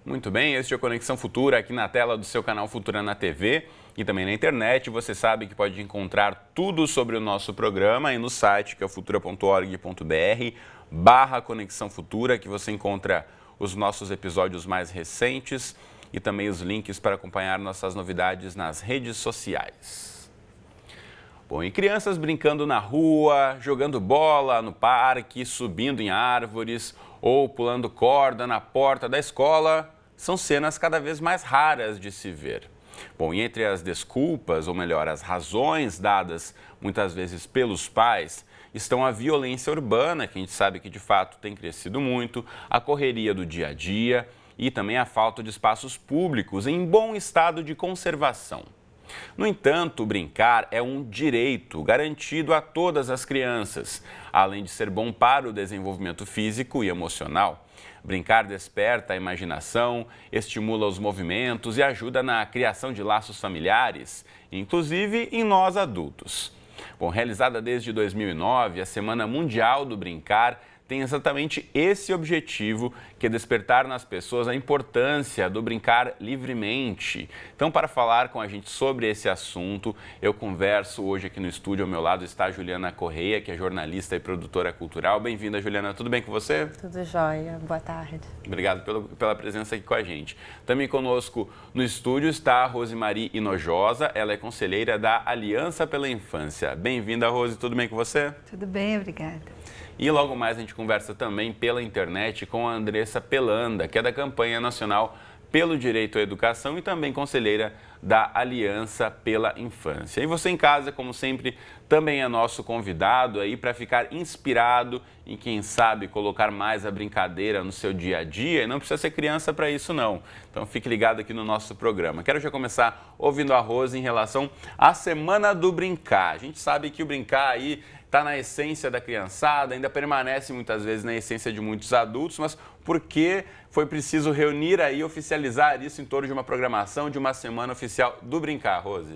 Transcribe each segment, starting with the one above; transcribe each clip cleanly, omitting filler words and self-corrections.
Muito bem, este é o Conexão Futura aqui na tela do seu canal Futura na TV e também na internet. Você sabe que pode encontrar tudo sobre o nosso programa aí no site que é futura.org.br/Conexão Futura, que você encontra os nossos episódios mais recentes e também os links para acompanhar nossas novidades nas redes sociais. Bom, e crianças brincando na rua, jogando bola no parque, subindo em árvores ou pulando corda na porta da escola são cenas cada vez mais raras de se ver. Bom, e entre as desculpas, ou melhor, as razões dadas muitas vezes pelos pais, estão a violência urbana, que a gente sabe que de fato tem crescido muito, a correria do dia a dia e também a falta de espaços públicos em bom estado de conservação. No entanto, brincar é um direito garantido a todas as crianças, além de ser bom para o desenvolvimento físico e emocional. Brincar desperta a imaginação, estimula os movimentos e ajuda na criação de laços familiares, inclusive em nós adultos. Bom, realizada desde 2009, a Semana Mundial do Brincar tem exatamente esse objetivo, que é despertar nas pessoas a importância do brincar livremente. Então, para falar com a gente sobre esse assunto, eu converso hoje aqui no estúdio. Ao meu lado está a Juliana Correia, que é jornalista e produtora cultural. Bem-vinda, Juliana. Tudo bem com você? Tudo jóia. Boa tarde. Obrigado pela presença aqui com a gente. Também conosco no estúdio está a Rosemary Hinojosa. Ela é conselheira da Aliança pela Infância. Bem-vinda, Rose. Tudo bem com você? Tudo bem, obrigada. E logo mais a gente conversa também pela internet com a Andressa Pelanda, que é da campanha nacional pelo direito à educação e também conselheira da Aliança pela Infância. E você em casa, como sempre, também é nosso convidado aí para ficar inspirado e, quem sabe, colocar mais a brincadeira no seu dia a dia. E não precisa ser criança para isso, não. Então fique ligado aqui no nosso programa. Quero já começar ouvindo a Rose em relação à Semana do Brincar. A gente sabe que o brincar aí está na essência da criançada, ainda permanece muitas vezes na essência de muitos adultos, mas por que foi preciso reunir aí, oficializar isso em torno de uma programação, de uma semana oficial do Brincar, Rose?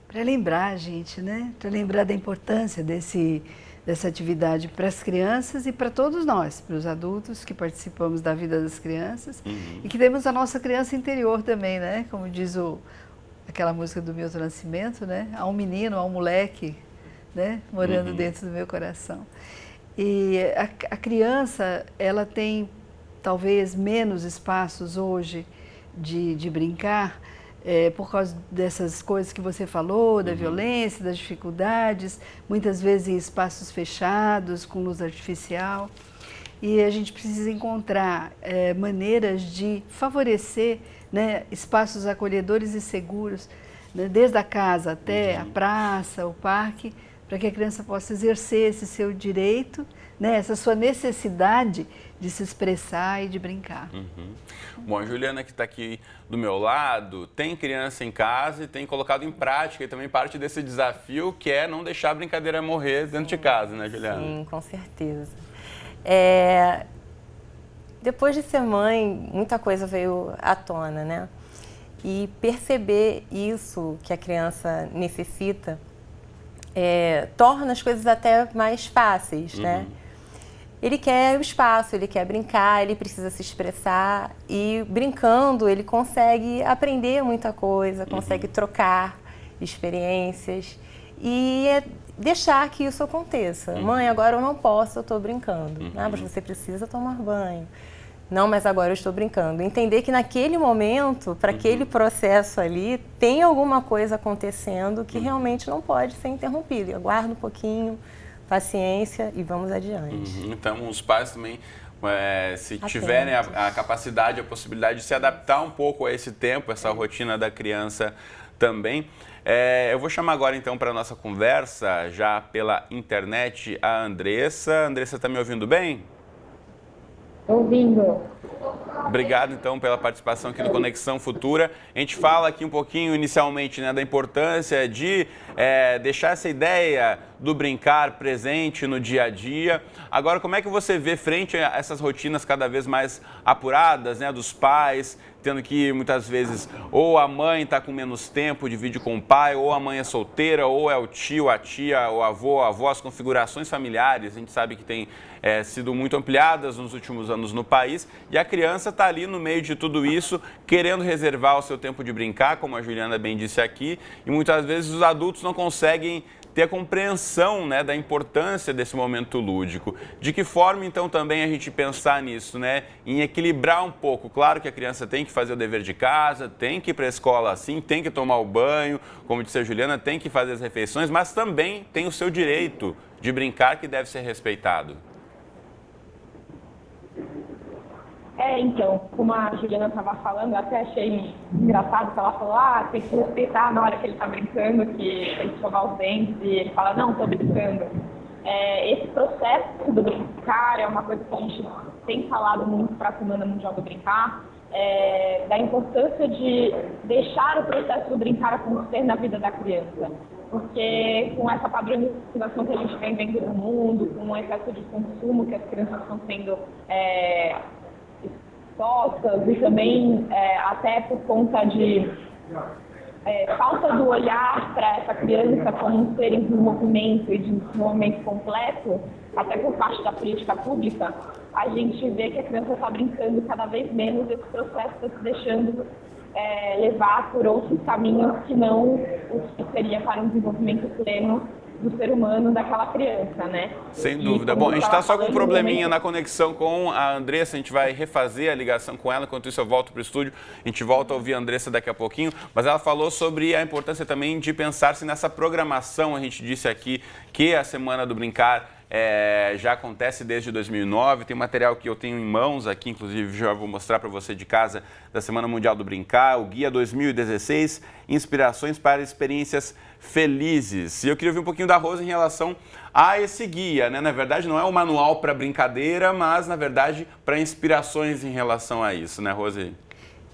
Para lembrar, gente, né? Para lembrar da importância dessa atividade para as crianças e para todos nós, para os adultos que participamos da vida das crianças e que temos a nossa criança interior também, né? Como diz aquela música do Milton Nascimento, né? Há um menino, há um moleque, né, morando dentro do meu coração. E a criança, ela tem talvez menos espaços hoje de brincar, por causa dessas coisas que você falou, da violência, das dificuldades, muitas vezes em espaços fechados, com luz artificial. E a gente precisa encontrar maneiras de favorecer, né, espaços acolhedores e seguros, né, desde a casa até a praça, o parque, para que a criança possa exercer esse seu direito, né, essa sua necessidade de se expressar e de brincar. Bom, a Juliana, que está aqui do meu lado, tem criança em casa e tem colocado em prática e também parte desse desafio, que é não deixar a brincadeira morrer dentro de casa, né, Juliana? Sim, com certeza. Depois de ser mãe, muita coisa veio à tona, né? E perceber isso que a criança necessita torna as coisas até mais fáceis, né? Ele quer o espaço, ele quer brincar, ele precisa se expressar e brincando ele consegue aprender muita coisa, consegue trocar experiências e deixar que isso aconteça. Mãe, agora eu não posso, eu estou brincando. Ah, mas você precisa tomar banho. Não, mas agora eu estou brincando. Entender que naquele momento, para aquele processo ali, tem alguma coisa acontecendo que realmente não pode ser interrompida. Aguarda um pouquinho, paciência e vamos adiante. Então, os pais também, se tiverem a capacidade, a possibilidade de se adaptar um pouco a esse tempo, essa rotina da criança também. Eu vou chamar agora, então, para a nossa conversa, já pela internet, a Andressa. Andressa, está me ouvindo bem? Ouvindo. Obrigado, então, pela participação aqui no Conexão Futura. A gente fala aqui um pouquinho, inicialmente, né, da importância de deixar essa ideia do brincar presente no dia a dia. Agora, como é que você vê frente a essas rotinas cada vez mais apuradas, né, dos pais, tendo que muitas vezes ou a mãe está com menos tempo, divide com o pai, ou a mãe é solteira, ou é o tio, a tia, o avô, a avó, as configurações familiares, a gente sabe que tem sido muito ampliadas nos últimos anos no país, e a criança está ali no meio de tudo isso, querendo reservar o seu tempo de brincar, como a Juliana bem disse aqui, e muitas vezes os adultos não conseguem ter a compreensão, né, da importância desse momento lúdico. De que forma, então, também a gente pensar nisso, né, em equilibrar um pouco? Claro que a criança tem que fazer o dever de casa, tem que ir para a escola assim, tem que tomar o banho, como disse a Juliana, tem que fazer as refeições, mas também tem o seu direito de brincar que deve ser respeitado. Então, como a Juliana estava falando, eu até achei engraçado que ela falou, tem que respeitar na hora que ele está brincando, que tem que escovar os dentes, e ele fala, não, estou brincando. Esse processo do brincar é uma coisa que a gente tem falado muito para a Semana Mundial do Brincar, da importância de deixar o processo do brincar acontecer na vida da criança. Porque com essa padronização que a gente vem vendo no mundo, com o excesso de consumo que as crianças estão sendo expostas, e também até por conta de falta do olhar para essa criança como um ser em desenvolvimento e de desenvolvimento completo, até por parte da política pública, a gente vê que a criança está brincando cada vez menos, esse processo está se deixando levar por outros caminhos que não o que seria para um desenvolvimento pleno do ser humano, daquela criança, né? Sem dúvida. Bom, a gente está só com um probleminha na conexão com a Andressa, a gente vai refazer a ligação com ela, enquanto isso eu volto para o estúdio, a gente volta a ouvir a Andressa daqui a pouquinho, mas ela falou sobre a importância também de pensar-se nessa programação. A gente disse aqui que a Semana do Brincar já acontece desde 2009, tem material que eu tenho em mãos aqui, inclusive já vou mostrar para você de casa, da Semana Mundial do Brincar, o Guia 2016, Inspirações para Experiências Felizes. E eu queria ouvir um pouquinho da Rose em relação a esse guia, né? Na verdade, não é um manual para brincadeira, mas, na verdade, para inspirações em relação a isso, né, Rose?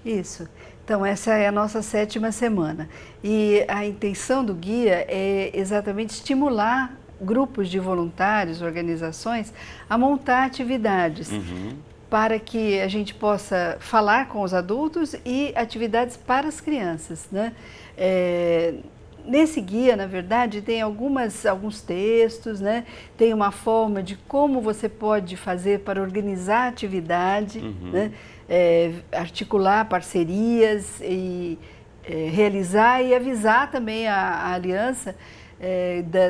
Isso. Então, essa é a nossa 7ª semana. E a intenção do guia é exatamente estimular grupos de voluntários, organizações, a montar atividades para que a gente possa falar com os adultos e atividades para as crianças, né? Nesse guia, na verdade, tem alguns textos, né? Tem uma forma de como você pode fazer para organizar a atividade, né? Articular parcerias e realizar e avisar também a aliança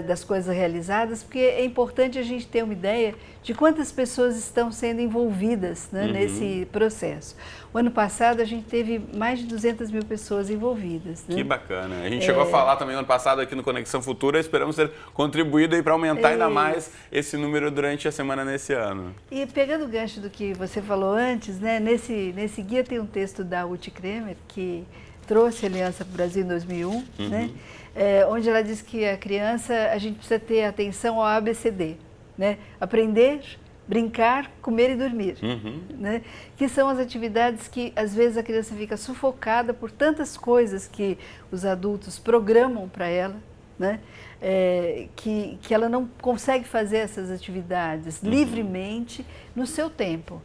das coisas realizadas, porque é importante a gente ter uma ideia de quantas pessoas estão sendo envolvidas, né, nesse processo. O ano passado a gente teve mais de 200 mil pessoas envolvidas. Né? Que bacana. A gente chegou a falar também no ano passado aqui no Conexão Futura, esperamos ter contribuído para aumentar ainda mais esse número durante a semana nesse ano. E pegando o gancho do que você falou antes, né, nesse guia tem um texto da Uti Kremer, que trouxe a Aliança para o Brasil em 2001, né? Onde ela diz que a criança, a gente precisa ter atenção ao ABCD, né? Aprender, brincar, comer e dormir, né? Que são as atividades que às vezes a criança fica sufocada por tantas coisas que os adultos programam para ela, né? Que ela não consegue fazer essas atividades livremente no seu tempo,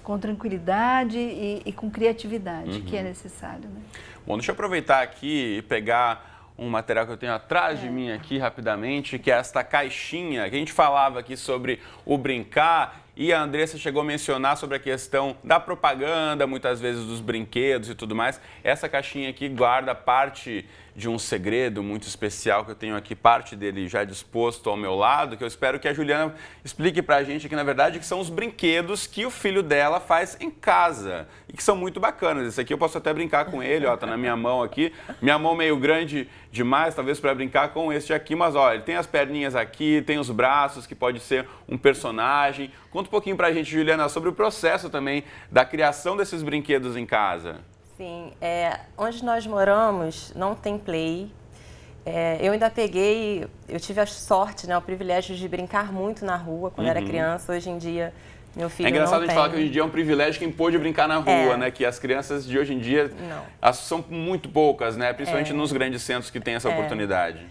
com tranquilidade e com criatividade, que é necessário, né? Bom, deixa eu aproveitar aqui e pegar um material que eu tenho atrás de mim aqui rapidamente, que é esta caixinha, que a gente falava aqui sobre o brincar, e a Andressa chegou a mencionar sobre a questão da propaganda, muitas vezes dos brinquedos e tudo mais. Essa caixinha aqui guarda parte de um segredo muito especial que eu tenho aqui, parte dele já disposto ao meu lado, que eu espero que a Juliana explique pra gente aqui, na verdade, que são os brinquedos que o filho dela faz em casa e que são muito bacanas. Esse aqui eu posso até brincar com ele, ó, tá na minha mão aqui. Minha mão meio grande demais, talvez para brincar com este aqui, mas ó, ele tem as perninhas aqui, tem os braços, que pode ser um personagem. Conta um pouquinho pra gente, Juliana, sobre o processo também da criação desses brinquedos em casa. Sim, onde nós moramos não tem play. Eu ainda eu tive a sorte, né, o privilégio de brincar muito na rua quando era criança. Hoje em dia, meu filho não tem. É engraçado a gente falar que hoje em dia é um privilégio quem pôde brincar na rua, né? Que as crianças de hoje em dia são muito poucas, né? Principalmente nos grandes centros que tem essa oportunidade.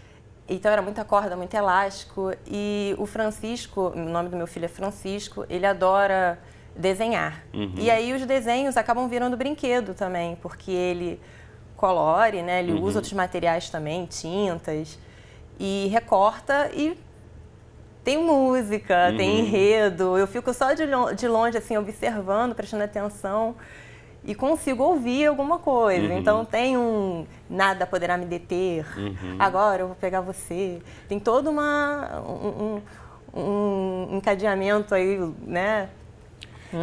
Então era muita corda, muito elástico. E o Francisco, o nome do meu filho é Francisco, ele adora desenhar. E aí os desenhos acabam virando brinquedo também, porque ele colore, né? Ele usa outros materiais também, tintas, e recorta e tem música, tem enredo. Eu fico só de longe, assim, observando, prestando atenção e consigo ouvir alguma coisa. Então tem um nada poderá me deter, agora eu vou pegar você. Tem todo um encadeamento aí, né?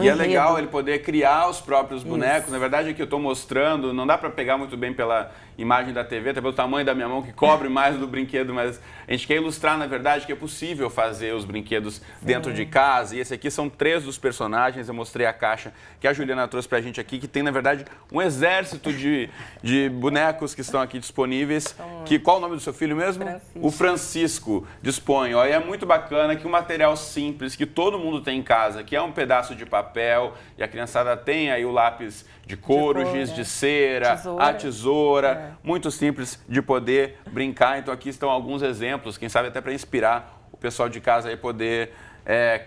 E é legal ele poder criar os próprios bonecos. Na verdade, aqui eu estou mostrando, não dá para pegar muito bem pela imagem da TV, até pelo tamanho da minha mão, que cobre mais do brinquedo, mas a gente quer ilustrar, na verdade, que é possível fazer os brinquedos dentro de casa. E esse aqui são 3 dos personagens. Eu mostrei a caixa que a Juliana trouxe pra gente aqui, que tem, na verdade, um exército de bonecos que estão aqui disponíveis. Qual o nome do seu filho mesmo? Francisco. O Francisco dispõe. E é muito bacana que um material simples, que todo mundo tem em casa, que é um pedaço de papel, e a criançada tem aí o lápis de couro, giz de cera, a tesoura, muito simples de poder brincar. Então aqui estão alguns exemplos, quem sabe até para inspirar o pessoal de casa a poder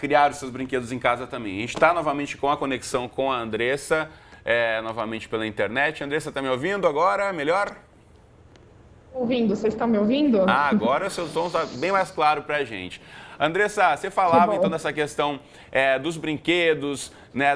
criar os seus brinquedos em casa também. A gente está novamente com a conexão com a Andressa, novamente pela internet. Andressa, está me ouvindo agora? Melhor? Ouvindo, vocês estão me ouvindo? Agora o seu tom está bem mais claro para a gente. Andressa, você falava então dessa questão dos brinquedos, né,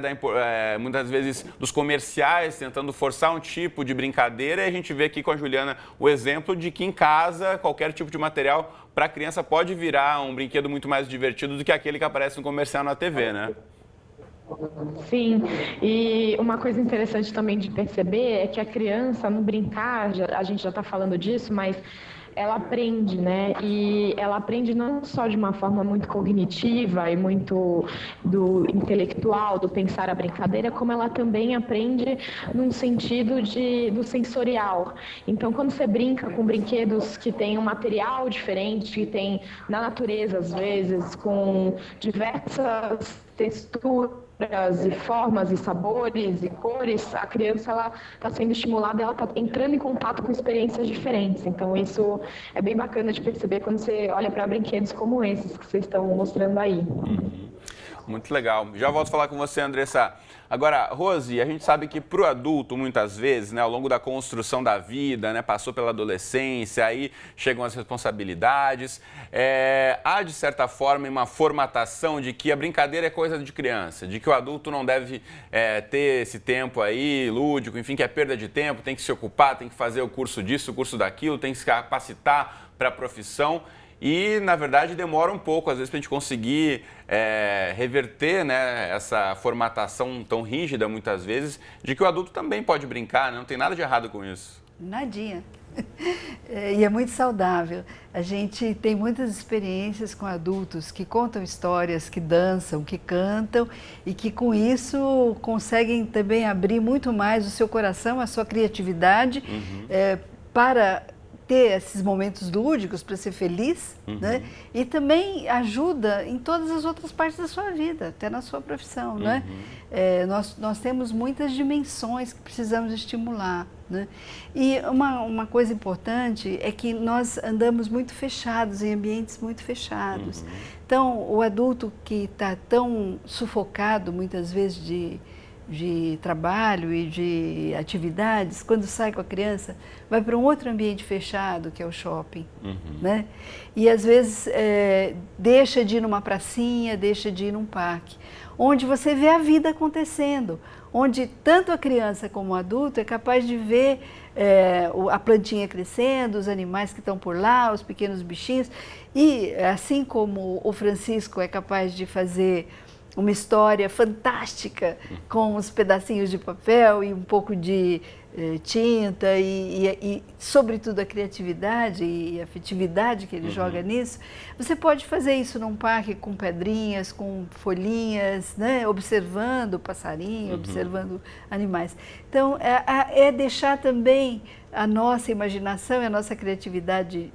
muitas vezes dos comerciais, tentando forçar um tipo de brincadeira, e a gente vê aqui com a Juliana o exemplo de que em casa qualquer tipo de material para a criança pode virar um brinquedo muito mais divertido do que aquele que aparece no comercial na TV, né? Sim, e uma coisa interessante também de perceber é que a criança, no brincar, a gente já está falando disso, mas ela aprende, né? E ela aprende não só de uma forma muito cognitiva e muito do intelectual, do pensar a brincadeira, como ela também aprende num sentido do sensorial. Então, quando você brinca com brinquedos que têm um material diferente, que tem na natureza, às vezes, com diversas texturas e formas e sabores e cores, a criança ela está sendo estimulada, ela está entrando em contato com experiências diferentes. Então isso é bem bacana de perceber quando você olha para brinquedos como esses que vocês estão mostrando aí. Muito legal. Já volto a falar com você, Andressa. Agora, Rose, a gente sabe que para o adulto, muitas vezes, né, ao longo da construção da vida, né, passou pela adolescência, aí chegam as responsabilidades, há, de certa forma, uma formatação de que a brincadeira é coisa de criança, de que o adulto não deve ter esse tempo aí lúdico, enfim, que é perda de tempo, tem que se ocupar, tem que fazer o curso disso, o curso daquilo, tem que se capacitar para a profissão. E, na verdade, demora um pouco, às vezes, para a gente conseguir reverter, né, essa formatação tão rígida, muitas vezes, de que o adulto também pode brincar, né? Não tem nada de errado com isso. Nadinha. E é muito saudável. A gente tem muitas experiências com adultos que contam histórias, que dançam, que cantam e que, com isso, conseguem também abrir muito mais o seu coração, a sua criatividade para ter esses momentos lúdicos, para ser feliz, né? E também ajuda em todas as outras partes da sua vida, até na sua profissão, né? Nós temos muitas dimensões que precisamos estimular, né? E uma coisa importante é que nós andamos muito fechados, em ambientes muito fechados. Então, o adulto que está tão sufocado, muitas vezes, de trabalho e de atividades, quando sai com a criança, vai para um outro ambiente fechado, que é o shopping, né? E às vezes deixa de ir numa pracinha, deixa de ir num parque, onde você vê a vida acontecendo, onde tanto a criança como o adulto é capaz de ver a plantinha crescendo, os animais que estão por lá, os pequenos bichinhos, e assim como o Francisco é capaz de fazer uma história fantástica com uns pedacinhos de papel e um pouco de tinta e, sobretudo, a criatividade e a afetividade que ele joga nisso, você pode fazer isso num parque com pedrinhas, com folhinhas, né? Observando o passarinho, observando animais. Então, é deixar também a nossa imaginação e a nossa criatividade,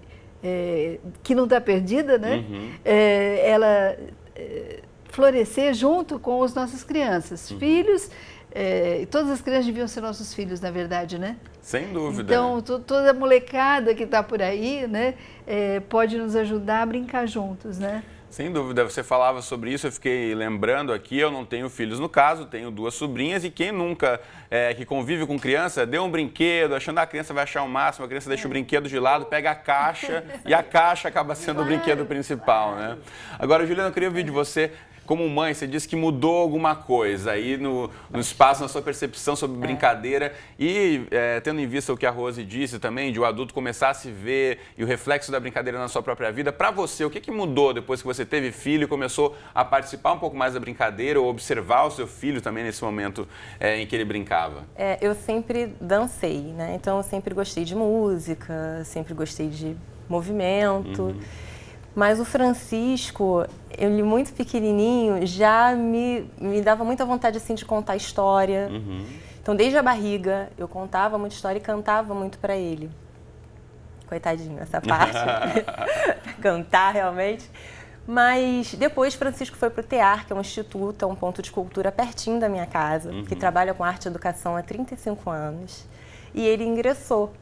que não está perdida, né? Ela florescer junto com as nossas crianças. Filhos Todas as crianças deviam ser nossos filhos, na verdade, né? Sem dúvida. Então, toda a molecada que está por aí, né, pode nos ajudar a brincar juntos, né? Sem dúvida, você falava sobre isso, eu fiquei lembrando aqui, eu não tenho filhos no caso, tenho 2 sobrinhas e quem nunca que convive com criança, deu um brinquedo, achando que a criança vai achar o máximo, a criança deixa o brinquedo de lado, pega a caixa e a caixa acaba sendo o brinquedo principal, né? Agora, Juliana, eu queria ouvir de você, como mãe, você disse que mudou alguma coisa aí no espaço, na sua percepção sobre brincadeira e tendo em vista o que a Rose disse também, de o adulto começar a se ver e o reflexo da brincadeira na sua própria vida. Para você, o que mudou depois que você teve filho e começou a participar um pouco mais da brincadeira ou observar o seu filho também nesse momento em que ele brincava? Eu sempre dancei, né? Então eu sempre gostei de música, sempre gostei de movimento. Mas o Francisco, ele muito pequenininho, já me dava muita vontade assim, de contar história. Então, desde a barriga, eu contava muita história e cantava muito para ele. Coitadinho, essa parte. Cantar, realmente. Mas depois, Francisco foi para o TEAR, que é um instituto, é um ponto de cultura pertinho da minha casa, que trabalha com arte e educação há 35 anos. E ele ingressou.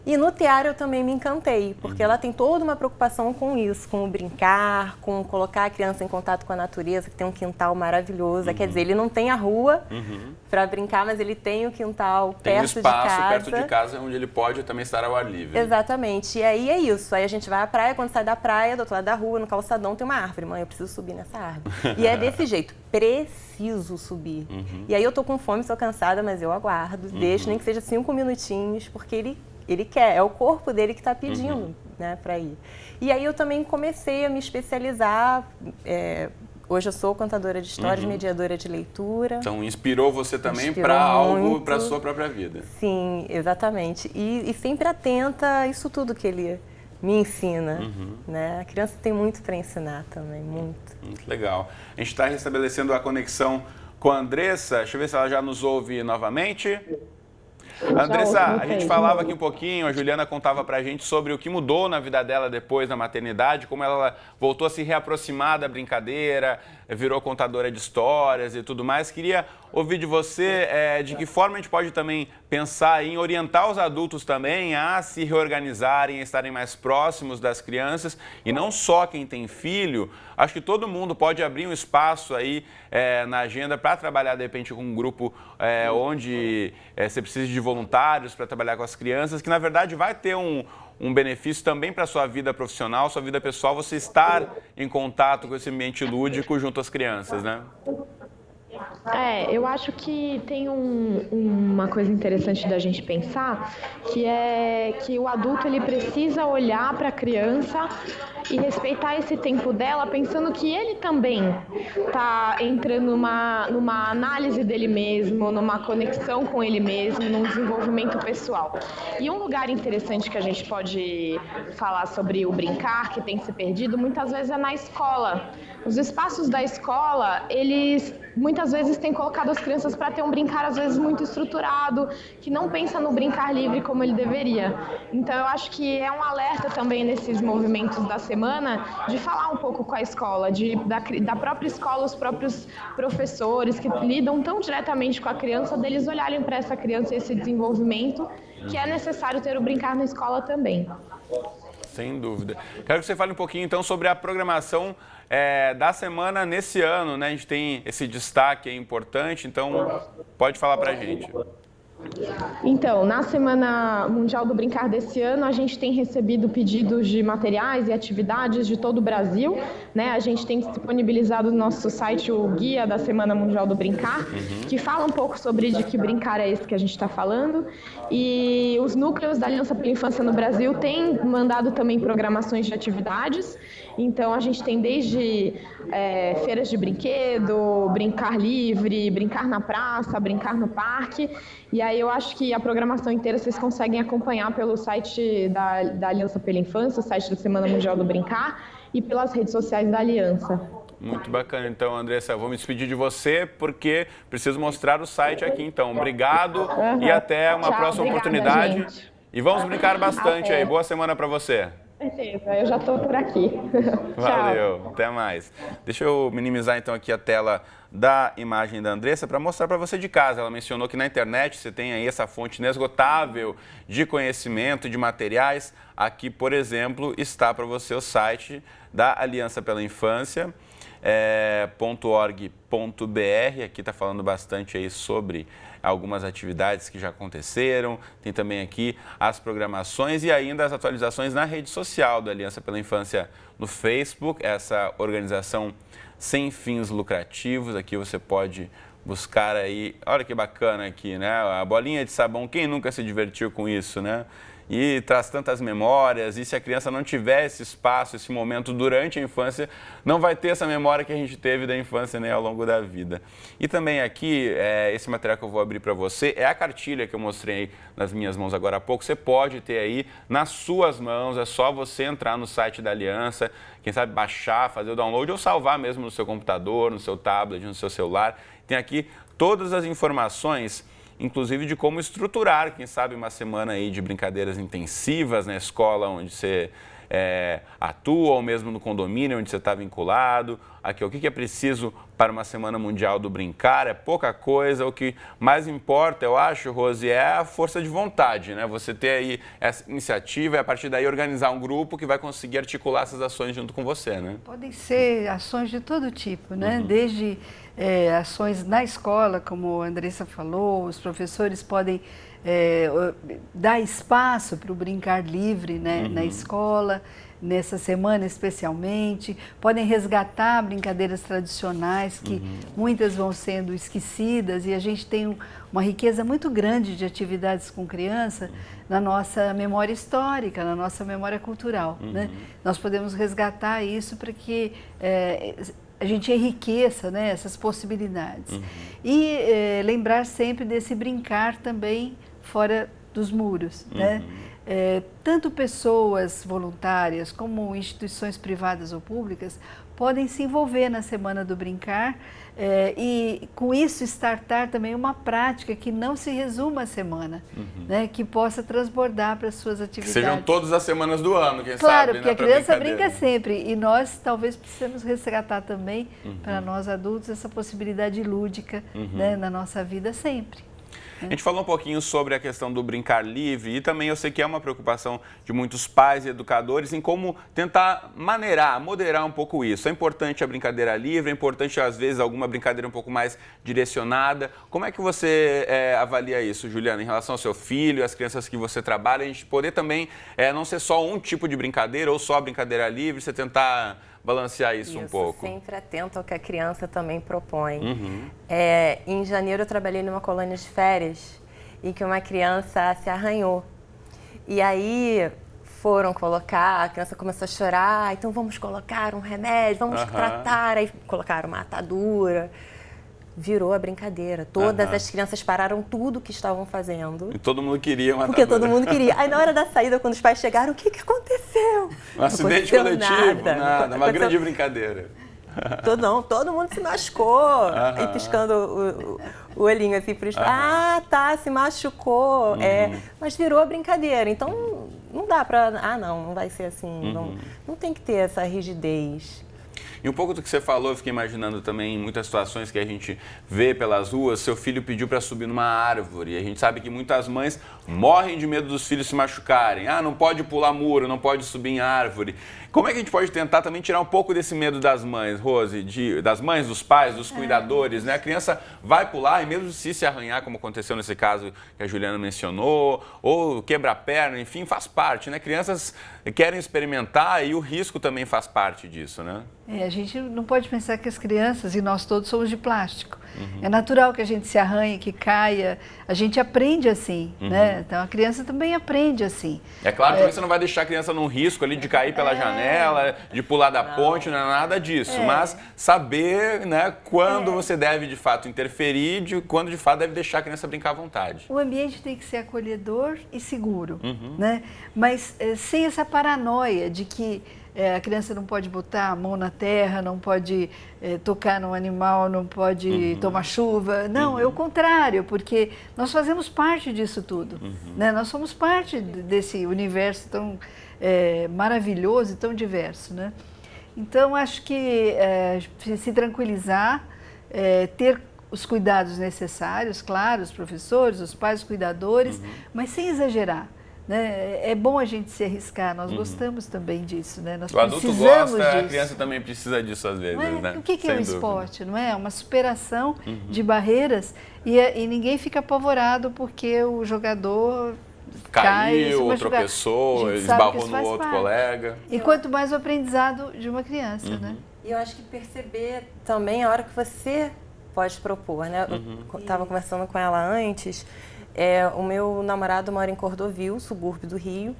E no TEAR eu também me encantei, porque ela tem toda uma preocupação com isso, com o brincar, com colocar a criança em contato com a natureza, que tem um quintal maravilhoso. Quer dizer, ele não tem a rua para brincar, mas ele tem o quintal perto de casa. Tem um espaço perto de casa onde ele pode também estar ao ar livre. Exatamente. E aí é isso. Aí a gente vai à praia, quando sai da praia, do outro lado da rua, no calçadão, tem uma árvore. Mãe, eu preciso subir nessa árvore. E é desse jeito. Preciso subir. E aí eu tô com fome, sou cansada, mas eu aguardo. Deixo, nem que seja 5 minutinhos, porque ele quer, é o corpo dele que está pedindo, né, para ir. E aí eu também comecei a me especializar. Hoje eu sou contadora de histórias, mediadora de leitura. Então inspirou você também para algo para a sua própria vida. Sim, exatamente. E sempre atenta a isso tudo que ele me ensina. Né? A criança tem muito para ensinar também, muito. Muito legal. A gente está restabelecendo a conexão com a Andressa. Deixa eu ver se ela já nos ouve novamente. Andressa, a gente falava aqui um pouquinho, a Juliana contava pra gente sobre o que mudou na vida dela depois da maternidade, como ela voltou a se reaproximar da brincadeira, virou contadora de histórias e tudo mais. Queria ouvir de você de que forma a gente pode também pensar em orientar os adultos também a se reorganizarem, a estarem mais próximos das crianças e não só quem tem filho. Acho que todo mundo pode abrir um espaço aí na agenda para trabalhar de repente com um grupo onde você precisa de voluntários para trabalhar com as crianças, que na verdade vai ter um benefício também para a sua vida profissional, sua vida pessoal, você estar em contato com esse ambiente lúdico junto às crianças, né? Eu acho que tem uma coisa interessante da gente pensar, que é que o adulto ele precisa olhar para a criança e respeitar esse tempo dela, pensando que ele também está entrando numa análise dele mesmo, numa conexão com ele mesmo, num desenvolvimento pessoal. E um lugar interessante que a gente pode falar sobre o brincar, que tem se perdido, muitas vezes é na escola. Os espaços da escola, eles muitas vezes têm colocado as crianças para ter um brincar, às vezes, muito estruturado, que não pensa no brincar livre como ele deveria. Então, eu acho que é um alerta também nesses movimentos da semana de falar um pouco com a escola, da própria escola, os próprios professores que lidam tão diretamente com a criança, deles olharem para essa criança e esse desenvolvimento, que é necessário ter o brincar na escola também. Sem dúvida. Quero que você fale um pouquinho, então, sobre a programação da semana nesse ano, né? A gente tem esse destaque importante, então pode falar pra gente. Então, na Semana Mundial do Brincar desse ano, a gente tem recebido pedidos de materiais e atividades de todo o Brasil, né? A gente tem disponibilizado no nosso site o guia da Semana Mundial do Brincar, que fala um pouco sobre de que brincar é esse que a gente está falando. E os núcleos da Aliança pela Infância no Brasil têm mandado também programações de atividades. Então, a gente tem desde feiras de brinquedo, brincar livre, brincar na praça, brincar no parque. E aí eu acho que a programação inteira vocês conseguem acompanhar pelo site da Aliança pela Infância, o site da Semana Mundial do Brincar, e pelas redes sociais da Aliança. Muito bacana, então, Andressa. Vou me despedir de você porque preciso mostrar o site aqui, então. Obrigado e até uma próxima oportunidade. Gente. E vamos brincar bastante aí. Boa semana para você. certeza, eu já estou por aqui. Valeu, até mais. Deixa eu minimizar então aqui a tela da imagem da Andressa para mostrar para você de casa. Ela mencionou que na internet você tem aí essa fonte inesgotável de conhecimento, de materiais. Aqui, por exemplo, está para você o site da Aliança pela Infância, .org.br. Aqui está falando bastante aí sobre algumas atividades que já aconteceram. Tem também aqui as programações e ainda as atualizações na rede social da Aliança pela Infância no Facebook, essa organização sem fins lucrativos. Aqui você pode buscar aí, olha que bacana aqui, né? A bolinha de sabão, quem nunca se divertiu com isso, né? E traz tantas memórias, e se a criança não tiver esse espaço, esse momento durante a infância, não vai ter essa memória que a gente teve da infância, né, ao longo da vida. E também aqui, esse material que eu vou abrir para você é a cartilha que eu mostrei nas minhas mãos agora há pouco. Você pode ter aí nas suas mãos, é só você entrar no site da Aliança, quem sabe baixar, fazer o download ou salvar mesmo no seu computador, no seu tablet, no seu celular. Tem aqui todas as informações, inclusive de como estruturar, quem sabe, uma semana aí de brincadeiras intensivas na escola onde você atua, ou mesmo no condomínio onde você está vinculado. Aqui, o que é preciso para uma Semana Mundial do Brincar? É pouca coisa. O que mais importa, eu acho, Rose, é a força de vontade, né? Você ter aí essa iniciativa e, a partir daí, organizar um grupo que vai conseguir articular essas ações junto com você, né? Podem ser ações de todo tipo, né? Desde ações na escola, como a Andressa falou, os professores podem dar espaço para o brincar livre, né, na escola, nessa semana especialmente. Podem resgatar brincadeiras tradicionais que muitas vão sendo esquecidas, e a gente tem uma riqueza muito grande de atividades com criança na nossa memória histórica, na nossa memória cultural, né? Nós podemos resgatar isso para que a gente enriqueça, né, essas possibilidades. E lembrar sempre desse brincar também fora dos muros, né? Tanto pessoas voluntárias como instituições privadas ou públicas podem se envolver na Semana do Brincar e com isso startar também uma prática que não se resuma à semana, né, que possa transbordar para as suas atividades. Que sejam todas as semanas do ano, quem sabe. Claro, porque né, a criança brinca sempre, e nós talvez precisamos resgatar também para nós adultos essa possibilidade lúdica, né, na nossa vida sempre. A gente falou um pouquinho sobre a questão do brincar livre, e também eu sei que é uma preocupação de muitos pais e educadores em como tentar moderar um pouco isso. É importante a brincadeira livre, é importante às vezes alguma brincadeira um pouco mais direcionada. Como é que você avalia isso, Juliana, em relação ao seu filho, às crianças que você trabalha, a gente poder também não ser só um tipo de brincadeira ou só a brincadeira livre, você tentar balancear isso um pouco? Sempre atento ao que a criança também propõe. Em janeiro eu trabalhei numa colônia de férias em que uma criança se arranhou. E aí foram colocar, a criança começou a chorar, então vamos colocar um remédio, vamos tratar. Aí colocaram uma atadura. Virou a brincadeira. Todas as crianças pararam tudo que estavam fazendo. E todo mundo queria uma Porque todo mundo queria. Aí na hora da saída, quando os pais chegaram, o que aconteceu? Um acidente coletivo, nada, uma grande brincadeira. Todo mundo se machucou. E piscando o olhinho assim para os pais. Ah, tá, se machucou. Mas virou a brincadeira. Então não dá para... não vai ser assim. Não tem que ter essa rigidez. E um pouco do que você falou, eu fiquei imaginando também em muitas situações que a gente vê pelas ruas, seu filho pediu para subir numa árvore. E a gente sabe que muitas mães morrem de medo dos filhos se machucarem. Não pode pular muro, não pode subir em árvore. Como é que a gente pode tentar também tirar um pouco desse medo das mães, Rose, das mães, dos pais, dos cuidadores, né? A criança vai pular e mesmo se arranhar, como aconteceu nesse caso que a Juliana mencionou, ou quebra a perna, enfim, faz parte, né? Crianças querem experimentar e o risco também faz parte disso, né? A gente não pode pensar que as crianças, e nós todos, somos de plástico. É natural que a gente se arranhe, que caia, a gente aprende assim, né? Então a criança também aprende assim. É claro que você não vai deixar a criança num risco ali de cair pela janela, de pular da ponte, não é nada disso. Mas saber, né, quando você deve de fato interferir, quando de fato deve deixar a criança brincar à vontade. O ambiente tem que ser acolhedor e seguro, né? Mas sem essa paranoia de que a criança não pode botar a mão na terra, não pode tocar num animal, não pode tomar chuva. Não, é o contrário, porque nós fazemos parte disso tudo. Né? Nós somos parte desse universo tão maravilhoso e tão diverso, né? Então, acho que se tranquilizar, ter os cuidados necessários, claro, os professores, os pais, os cuidadores, mas sem exagerar. Né? É bom a gente se arriscar, nós gostamos também disso, né? Nós o adulto precisamos gosta, disso. A criança também precisa disso às vezes, né? O que é Sem o dúvida. esporte, não é? Uma superação de barreiras e ninguém fica apavorado porque o jogador Caiu, cai, tropeçou, a gente sabe que esbarrou isso no faz outro parte. colega. E quanto mais o aprendizado de uma criança, né? E eu acho que perceber também a hora que você pode propor, né? Eu estava conversando com ela antes. O meu namorado mora em Cordovil, subúrbio do Rio,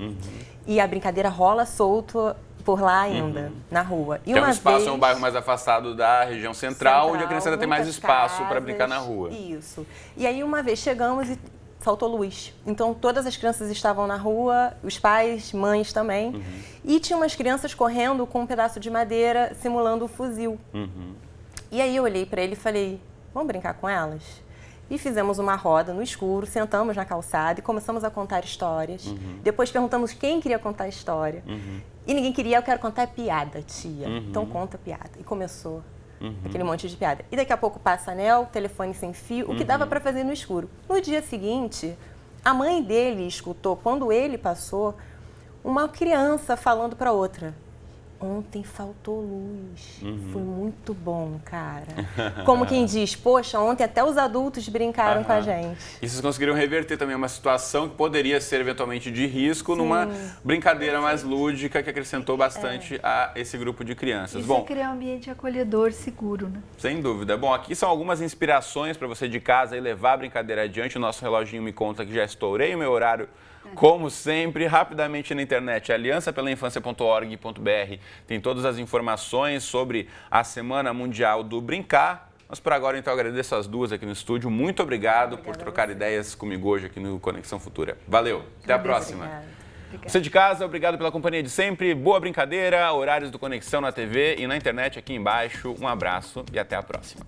e a brincadeira rola solto por lá ainda, na rua. E Que é um uma espaço, vez, é um bairro mais afastado da região central, onde a criança ainda tem mais muitas espaço para casas, brincar na rua. Isso. E aí uma vez chegamos e faltou luz. Então todas as crianças estavam na rua, os pais, mães também. E tinha umas crianças correndo com um pedaço de madeira simulando um fuzil. E aí eu olhei para ele e falei, vamos brincar com elas? E fizemos uma roda no escuro, sentamos na calçada e começamos a contar histórias. Depois perguntamos quem queria contar a história. E ninguém queria, eu quero contar piada, tia. Então conta piada. E começou aquele monte de piada. E daqui a pouco passa anel, telefone sem fio, o que dava para fazer no escuro. No dia seguinte, a mãe dele escutou, quando ele passou, uma criança falando para outra. Ontem faltou luz. Foi muito bom, cara. Como quem diz, poxa, ontem até os adultos brincaram com a gente. E vocês conseguiram reverter também uma situação que poderia ser eventualmente de risco numa brincadeira mais lúdica que acrescentou bastante a esse grupo de crianças. Isso Bom, é criar um ambiente acolhedor, seguro, né? sem dúvida. Bom, aqui são algumas inspirações para você de casa e levar a brincadeira adiante. O nosso reloginho me conta que já estourei o meu horário. Como sempre, rapidamente na internet, aliançapelainfancia.org.br, tem todas as informações sobre a Semana Mundial do Brincar. Mas por agora, então, eu agradeço as duas aqui no estúdio. Muito obrigado por trocar ideias comigo hoje aqui no Conexão Futura. Valeu, até a próxima. Obrigada. Você de casa, obrigado pela companhia de sempre. Boa brincadeira, horários do Conexão na TV e na internet aqui embaixo. Um abraço e até a próxima.